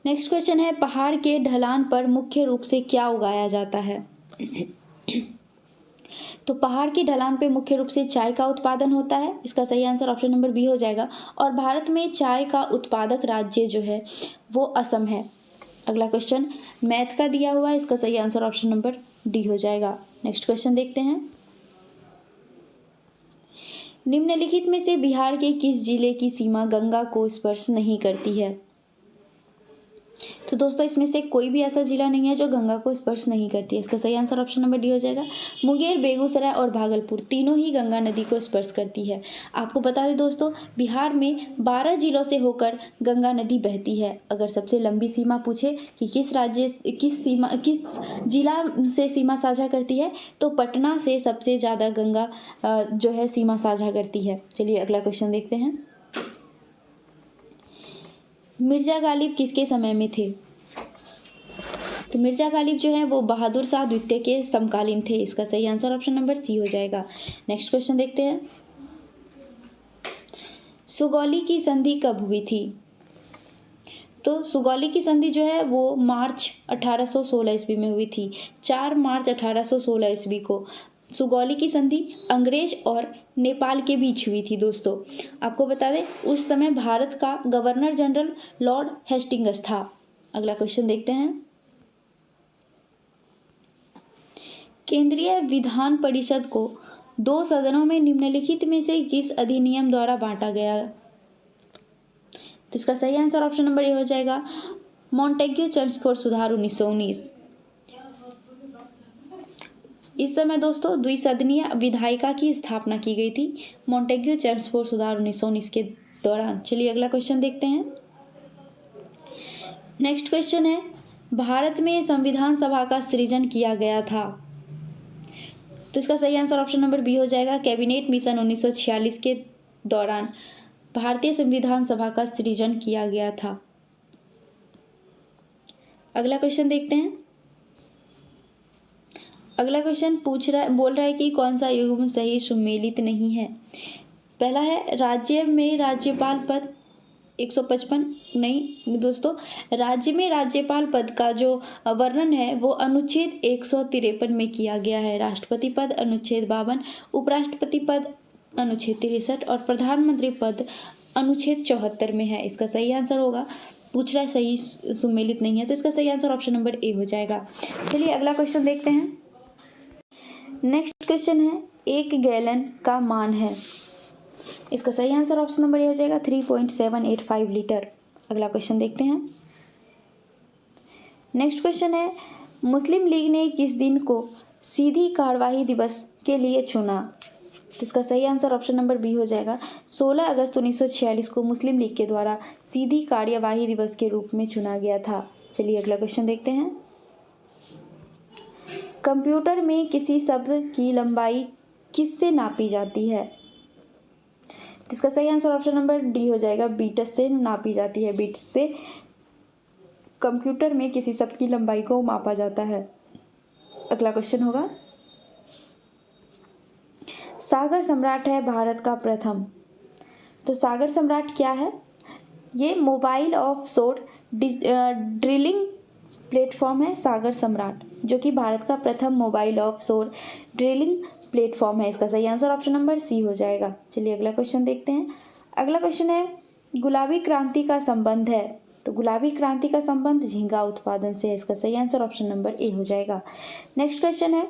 नेक्स्ट क्वेश्चन है पहाड़ के ढलान पर मुख्य रूप से क्या उगाया जाता है? तो पहाड़ की ढलान पे मुख्य रूप से चाय का उत्पादन होता है। इसका सही आंसर ऑप्शन नंबर बी हो जाएगा। और भारत में चाय का उत्पादक राज्य जो है वो असम है। अगला क्वेश्चन मैथ का दिया हुआ है, इसका सही आंसर ऑप्शन नंबर डी हो जाएगा। नेक्स्ट क्वेश्चन देखते हैं। निम्नलिखित में से बिहार के किस जिले की सीमा गंगा को स्पर्श नहीं करती है? तो दोस्तों इसमें से कोई भी ऐसा जिला नहीं है जो गंगा को स्पर्श नहीं करती है। इसका सही आंसर ऑप्शन नंबर डी हो जाएगा। मुंगेर, बेगूसराय और भागलपुर तीनों ही गंगा नदी को स्पर्श करती है। आपको बता दें दोस्तों बिहार में 12 जिलों से होकर गंगा नदी बहती है। अगर सबसे लंबी सीमा पूछे कि किस जिला से सीमा साझा करती है तो पटना से सबसे ज़्यादा गंगा जो है सीमा साझा करती है। चलिए अगला क्वेश्चन देखते हैं। मिर्जा गालिब किसके समय में थे? तो मिर्जा गालिब जो है वो बहादुर शाह द्वितीय के समकालीन थे। इसका सही आंसर ऑप्शन नंबर सी हो जाएगा। नेक्स्ट क्वेश्चन देखते हैं। सुगौली की संधि कब हुई थी? तो सुगौली की संधि जो है वो मार्च 1816 ईस्वी में हुई थी। 4 मार्च 1816 ईस्वी को सुगौली की संधि अंग्रेज और नेपाल के बीच हुई थी दोस्तों। आपको बता दें उस समय भारत का गवर्नर जनरल लॉर्ड हेस्टिंग्स था। अगला क्वेश्चन देखते हैं। केंद्रीय विधान परिषद को 2 सदनों में निम्नलिखित में से किस अधिनियम द्वारा बांटा गया? तो इसका सही आंसर ऑप्शन नंबर ए हो जाएगा, मॉन्टेग्यू चेम्सफोर्ड सुधार 1919। इस समय दोस्तों द्विसदनीय विधायिका की स्थापना की गई थी मॉन्टेग्यू चेम्सफोर्ड सुधार 1919 के दौरान। चलिए अगला क्वेश्चन देखते हैं। नेक्स्ट क्वेश्चन है, भारत में संविधान सभा का सृजन किया गया था? तो इसका सही आंसर ऑप्शन नंबर बी हो जाएगा, कैबिनेट मिशन 1946 के दौरान भारतीय संविधान सभा का सृजन किया गया था। अगला क्वेश्चन देखते हैं। अगला क्वेश्चन बोल रहा है कि कौन सा युग्म सही सुमेलित नहीं है। पहला है राज्य में राज्यपाल पद 155 नहीं दोस्तों, राज्य में राज्यपाल पद का जो वर्णन है वो अनुच्छेद 153 में किया गया है। राष्ट्रपति पद अनुच्छेद 52, उपराष्ट्रपति पद अनुच्छेद 63 और प्रधानमंत्री पद अनुच्छेद 74 में है। इसका सही आंसर होगा, पूछ रहा है सही सुमेलित नहीं है, तो इसका सही आंसर ऑप्शन नंबर ए हो जाएगा। चलिए अगला क्वेश्चन देखते हैं। नेक्स्ट क्वेश्चन है, 1 गैलन का मान है? इसका सही आंसर ऑप्शन नंबर ए हो जाएगा, 3.785 लीटर। अगला क्वेश्चन देखते हैं। नेक्स्ट क्वेश्चन है, मुस्लिम लीग ने किस दिन को सीधी कार्यवाही दिवस के लिए चुना? तो इसका सही आंसर ऑप्शन नंबर बी हो जाएगा, 16 अगस्त 1946 को मुस्लिम लीग के द्वारा सीधी कार्यवाही दिवस के रूप में चुना गया था। चलिए अगला क्वेश्चन देखते हैं। कंप्यूटर में किसी शब्द की लंबाई किससे नापी जाती है? तो इसका सही आंसर ऑप्शन नंबर डी हो जाएगा, बीट्स से नापी जाती है। बीट्स से कंप्यूटर में किसी शब्द की लंबाई को मापा जाता है। अगला क्वेश्चन होगा, सागर सम्राट है भारत का प्रथम? तो सागर सम्राट क्या है? ये मोबाइल ऑफ शोर ड्रिलिंग प्लेटफॉर्म है सागर सम्राट, जो कि भारत का प्रथम मोबाइल ऑफ शोर ड्रिलिंग प्लेटफॉर्म है। इसका सही आंसर ऑप्शन नंबर सी हो जाएगा। चलिए अगला क्वेश्चन देखते हैं। अगला क्वेश्चन है, गुलाबी क्रांति का संबंध है? तो गुलाबी क्रांति का संबंध झींगा उत्पादन से है। इसका सही आंसर ऑप्शन नंबर ए हो जाएगा। नेक्स्ट क्वेश्चन है,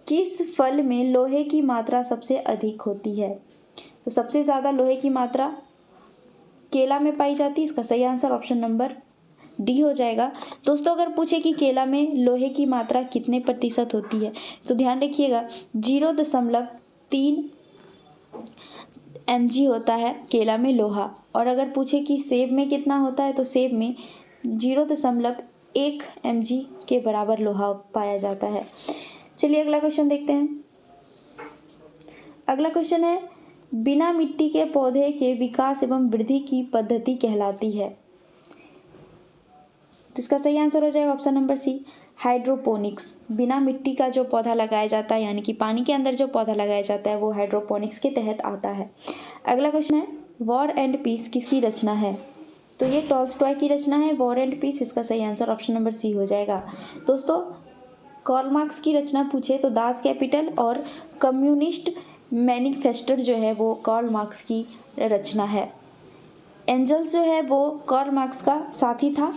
किस फल में लोहे की मात्रा सबसे अधिक होती है? तो सबसे ज़्यादा लोहे की मात्रा केला में पाई जाती है। इसका सही आंसर ऑप्शन नंबर डी हो जाएगा। दोस्तों अगर पूछे कि केला में लोहे की मात्रा कितने प्रतिशत होती है, तो ध्यान रखिएगा 0.3 mg होता है केला में लोहा। और अगर पूछे कि सेब में कितना होता है, तो सेब में 0.1 mg के बराबर लोहा पाया जाता है। चलिए अगला क्वेश्चन देखते हैं। अगला क्वेश्चन है, बिना मिट्टी के पौधे के विकास एवं वृद्धि की पद्धति कहलाती है? तो इसका सही आंसर हो जाएगा ऑप्शन नंबर सी, हाइड्रोपोनिक्स। बिना मिट्टी का जो पौधा लगाया जाता है, यानी कि पानी के अंदर जो पौधा लगाया जाता है, वो हाइड्रोपोनिक्स के तहत आता है। अगला क्वेश्चन है, वॉर एंड पीस किसकी रचना है? तो ये टॉल्स्टॉय की रचना है, वॉर एंड पीस। इसका सही आंसर ऑप्शन नंबर सी हो जाएगा। दोस्तों कार्ल मार्क्स की रचना पूछे तो दास कैपिटल और कम्युनिस्ट मैनिफेस्टो जो है वो कार्ल मार्क्स की रचना है। एंजल्स जो है वो कार्ल मार्क्स का साथी था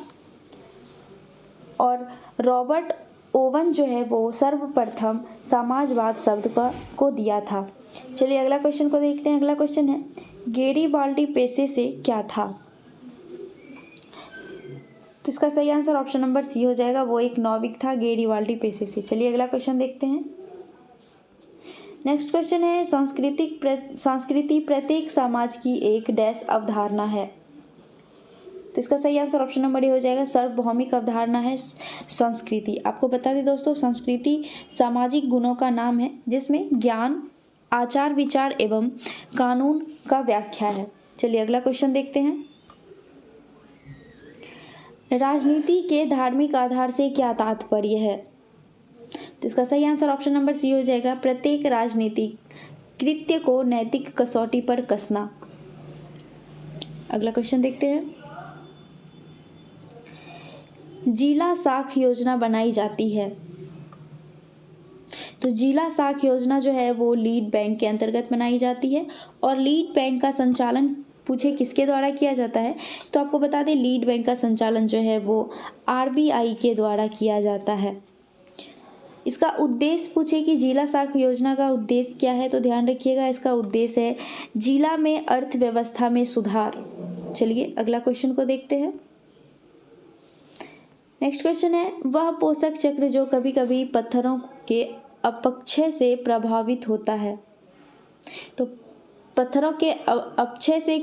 और रॉबर्ट ओवन जो है वो सर्वप्रथम समाजवाद शब्द को दिया था। चलिए अगला क्वेश्चन को देखते हैं। अगला क्वेश्चन है, गैरीबाल्डी पेशे से क्या था? तो इसका सही आंसर ऑप्शन नंबर सी हो जाएगा, वो एक नौविक था गैरीबाल्डी पेशे से। चलिए अगला क्वेश्चन देखते हैं। नेक्स्ट क्वेश्चन है, संस्कृति प्रत्येक समाज की एक डैश अवधारणा है? तो इसका सही आंसर ऑप्शन नंबर ए हो जाएगा, सार्वभौमिक अवधारणा है संस्कृति। आपको बता दें दोस्तों, संस्कृति सामाजिक गुणों का नाम है जिसमें ज्ञान, आचार विचार एवं कानून का व्याख्या है। चलिए अगला क्वेश्चन देखते हैं। राजनीति के धार्मिक आधार से क्या तात्पर्य है? तो इसका सही आंसर ऑप्शन नंबर सी हो जाएगा, प्रत्येक राजनीतिक कृत्य को नैतिक कसौटी पर कसना। अगला क्वेश्चन देखते हैं। जिला साख योजना बनाई जाती है? तो जिला साख योजना जो है वो लीड बैंक के अंतर्गत बनाई जाती है। और लीड बैंक का संचालन पूछे किसके द्वारा किया जाता है, तो आपको बता दें लीड बैंक का संचालन जो है वो आरबीआई के द्वारा किया जाता है। इसका उद्देश्य पूछे कि जिला साख योजना का उद्देश्य क्या है, तो ध्यान रखिएगा इसका उद्देश्य है जिला में अर्थव्यवस्था में सुधार। चलिए अगला क्वेश्चन को देखते हैं। नेक्स्ट क्वेश्चन है, वह पोषक चक्र जो कभी कभी पत्थरों के अपक्षय से प्रभावित होता है। तो पत्थरों के अपक्षय से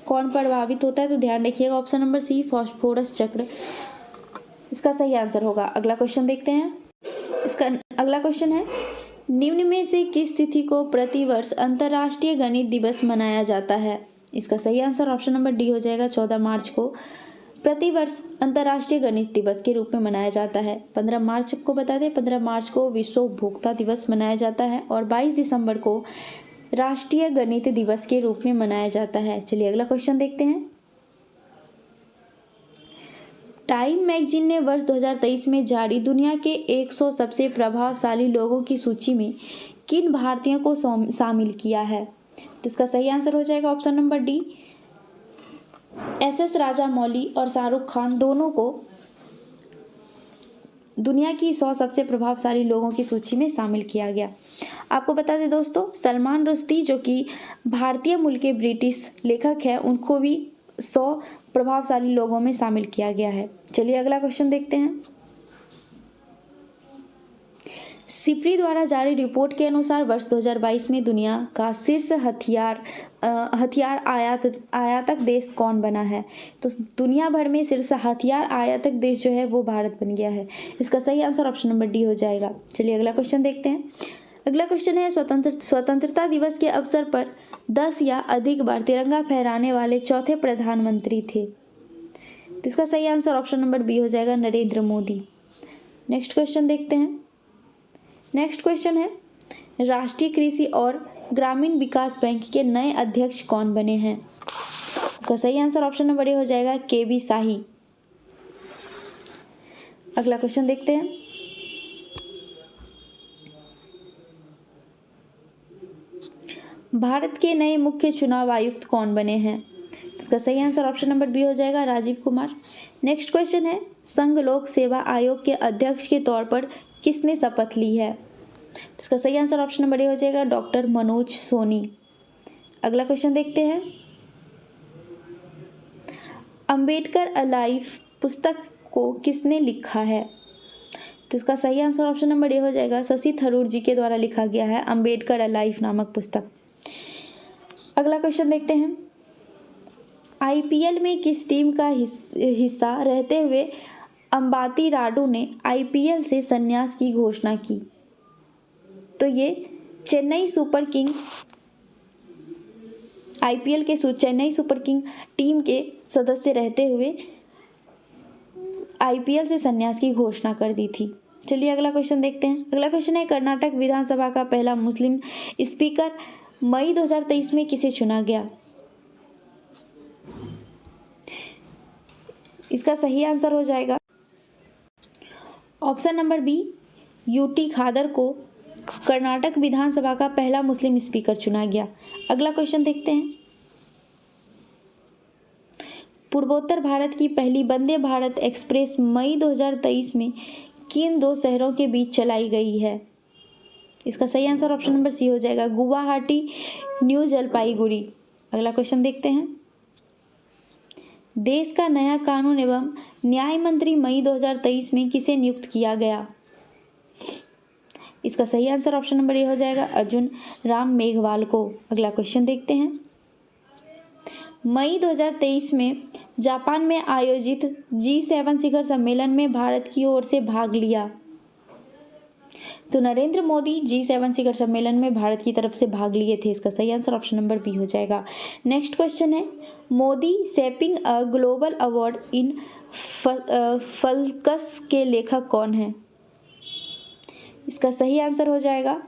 कौन प्रभावित होता है, तो ध्यान रखिएगा ऑप्शन नंबर सी फास्फोरस चक्र इसका सही आंसर होगा। अगला क्वेश्चन देखते हैं। इसका अगला क्वेश्चन है, निम्न में से किस तिथि को प्रतिवर्ष अंतर्राष्ट्रीय गणित दिवस मनाया जाता है? इसका सही आंसर ऑप्शन नंबर डी हो जाएगा। 14 मार्च को प्रतिवर्ष अंतर्राष्ट्रीय गणित दिवस के रूप में मनाया जाता है। 15 मार्च को बता दें 15 मार्च को विश्व उपभोक्ता दिवस मनाया जाता है और 22 दिसंबर को राष्ट्रीय गणित दिवस के रूप में मनाया जाता है। चलिए अगला क्वेश्चन देखते हैं। टाइम मैगजीन ने वर्ष 2023 में जारी दुनिया के 100 सबसे प्रभावशाली लोगों की सूची में किन भारतीयों को शामिल किया है? तो इसका सही आंसर हो जाएगा option number D, S Rajamouli और शाहरुख खान दोनों को दुनिया की 100 सबसे प्रभावशाली लोगों की सूची में शामिल किया गया। आपको बता दें दोस्तों, सलमान रुश्दी जो कि भारतीय मूल के ब्रिटिश लेखक हैं, उनको भी 100 प्रभावशाली लोगों में शामिल किया गया है। चलिए अगला क्वेश्चन देखते हैं। सिप्री द्वारा जारी रिपोर्ट के अनुसार वर्ष 2022 में दुनिया का शीर्ष हथियार आयातक देश कौन बना है? तो दुनिया भर में शीर्ष हथियार आयातक देश जो है वो भारत बन गया है। इसका सही आंसर ऑप्शन नंबर डी हो जाएगा। चलिए अगला क्वेश्चन देखते हैं। अगला क्वेश्चन है, स्वतंत्रता दिवस के अवसर पर 10 या अधिक बार तिरंगा फहराने वाले चौथे प्रधानमंत्री थे? तो इसका सही आंसर ऑप्शन नंबर बी हो जाएगा, नरेंद्र मोदी। नेक्स्ट क्वेश्चन देखते हैं। नेक्स्ट क्वेश्चन है, राष्ट्रीय कृषि और ग्रामीण विकास बैंक के नए अध्यक्ष कौन बने हैं? इसका सही आंसर ऑप्शन नंबर ए हो जाएगा, केबी शाही। अगला क्वेश्चन देखते हैं। भारत के नए मुख्य चुनाव आयुक्त कौन बने हैं? इसका सही आंसर ऑप्शन नंबर बी हो जाएगा, राजीव कुमार। नेक्स्ट क्वेश्चन है, संघ लोक सेवा आयोग के अध्यक्ष के तौर पर किसने शपथ ली है? इसका सही आंसर ऑप्शन नंबर ए हो जाएगा, डॉक्टर मनोज सोनी। अगला क्वेश्चन देखते हैं। अंबेडकर अलाइव पुस्तक को किसने लिखा है? तो इसका सही आंसर ऑप्शन नंबर ए हो जाएगा, शशि थरूर जी के द्वारा लिखा गया है अंबेडकर अलाइव नामक पुस्तक। अगला क्वेश्चन देखते हैं। आईपीएल में किस टीम का हिस्सा रहते हुए अंबाती रायडू ने आईपीएल से संन्यास की घोषणा की? तो ये चेन्नई सुपर किंग आईपीएल के चेन्नई सुपर किंग टीम के सदस्य रहते हुए आईपीएल से संन्यास की घोषणा कर दी थी। चलिए अगला क्वेश्चन देखते हैं। अगला क्वेश्चन है, कर्नाटक विधानसभा का पहला मुस्लिम स्पीकर मई 2023 में किसे चुना गया? इसका सही आंसर हो जाएगा ऑप्शन नंबर बी, यूटी खादर को कर्नाटक विधानसभा का पहला मुस्लिम स्पीकर चुना गया। अगला क्वेश्चन देखते हैं। पूर्वोत्तर भारत की पहली वंदे भारत एक्सप्रेस मई 2023 में किन 2 शहरों के बीच चलाई गई है? इसका सही आंसर ऑप्शन नंबर सी हो जाएगा, गुवाहाटी न्यू जलपाईगुड़ी। अगला क्वेश्चन देखते हैं। देश का नया कानून एवं न्याय मंत्री मई 2023 में किसे नियुक्त किया गया? इसका सही आंसर ऑप्शन नंबर ए हो जाएगा, अर्जुन राम मेघवाल को। अगला क्वेश्चन देखते हैं। मई 2023 में जापान में आयोजित G7 शिखर सम्मेलन में भारत की ओर से भाग लिया? तो नरेंद्र मोदी G7 शिखर सम्मेलन में भारत की तरफ से भाग लिए थे। इसका सही आंसर ऑप्शन नंबर बी हो जाएगा। नेक्स्ट क्वेश्चन है, Modi shaping a global order in flux के लेखक कौन है? इसका सही आंसर हो जाएगा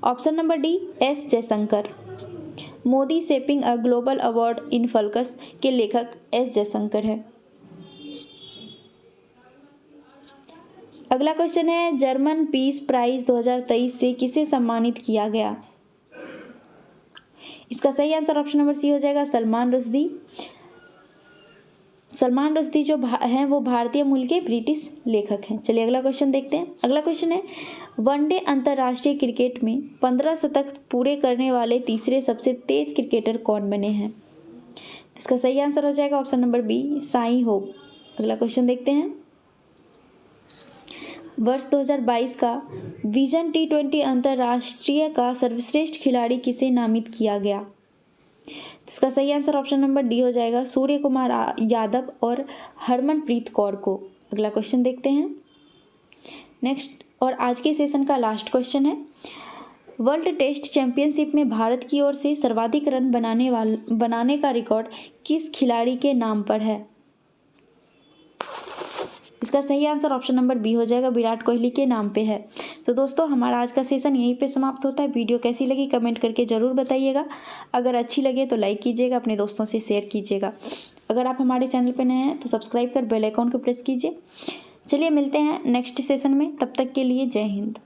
option number D, S Jaishankar. Modi shaping a global order in flux के लेखक एस जयशंकर है। अगला क्वेश्चन है, जर्मन पीस प्राइज 2023 से किसे सम्मानित किया गया? इसका सही आंसर ऑप्शन नंबर सी हो जाएगा, सलमान रुश्दी। सलमान रुश्दी जो हैं वो भारतीय मूल के ब्रिटिश लेखक हैं। चलिए अगला क्वेश्चन देखते हैं। अगला क्वेश्चन है, वनडे अंतर्राष्ट्रीय क्रिकेट में 15 शतक पूरे करने वाले तीसरे सबसे तेज क्रिकेटर कौन बने हैं? इसका सही आंसर हो जाएगा ऑप्शन नंबर बी, साई होप। अगला क्वेश्चन देखते हैं, वर्ष 2022 का विजन T20 अंतर्राष्ट्रीय का सर्वश्रेष्ठ खिलाड़ी किसे नामित किया गया? इसका सही आंसर ऑप्शन नंबर डी हो जाएगा, सूर्य कुमार यादव और हरमनप्रीत कौर को। अगला क्वेश्चन देखते हैं नेक्स्ट, और आज के सेशन का लास्ट क्वेश्चन है, वर्ल्ड टेस्ट चैंपियनशिप में भारत की ओर से सर्वाधिक रन बनाने का रिकॉर्ड किस खिलाड़ी के नाम पर है? इसका सही आंसर ऑप्शन नंबर बी हो जाएगा, विराट कोहली के नाम पे है। तो दोस्तों हमारा आज का सेशन यहीं पे समाप्त होता है। वीडियो कैसी लगी कमेंट करके ज़रूर बताइएगा। अगर अच्छी लगे तो लाइक कीजिएगा, अपने दोस्तों से शेयर कीजिएगा। अगर आप हमारे चैनल पे नए हैं तो सब्सक्राइब कर बेल आइकॉन को प्रेस कीजिए। चलिए मिलते हैं नेक्स्ट सेशन में, तब तक के लिए जय हिंद।